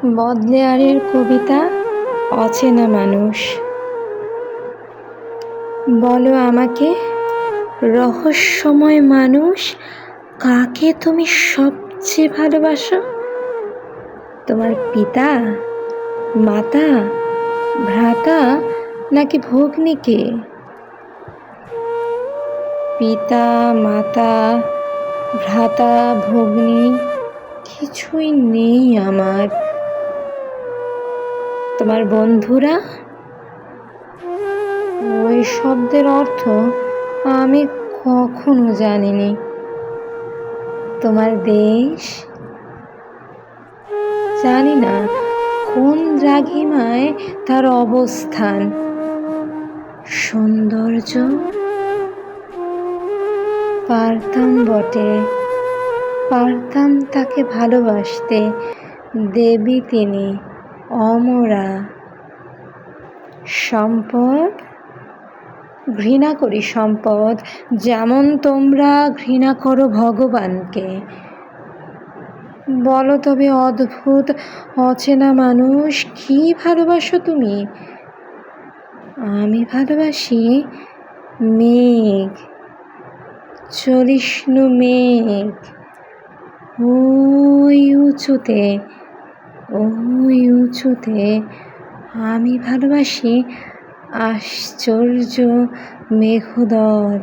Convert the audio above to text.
বদলেয়ারের কবিতা অচেনা মানুষ। বলো আমাকে, রহস্যময় মানুষ, কাকে তুমি সবচেয়ে ভালোবাসো? তোমার পিতা, মাতা, ভ্রাতা নাকি ভগ্নীকে? পিতা, মাতা, ভ্রাতা, ভগ্নী কিছুই নেই আমার। তোমার বন্ধুরা? ওই শব্দের অর্থ আমি কখনো জানিনি। তোমার দেশ? জানি না কোন দ্রাঘিমায় তার অবস্থান। সৌন্দর্য? পারতাম বটে, পারতাম তাকে ভালোবাসতে। দেবী তিনি, অমরা। সম্পদ? ঘৃণা করি সম্পদ, যেমন তোমরা ঘৃণা করো ভগবানকে। বলো তবে অদ্ভুত অচেনা মানুষ, কি ভালোবাসো তুমি? আমি ভালোবাসি মেঘ, চলিষ্ণু মেঘ। ওই উঁচুতে, ওই উঁচুতে আমি ভালোবাসি আশ্চর্য মেঘদল।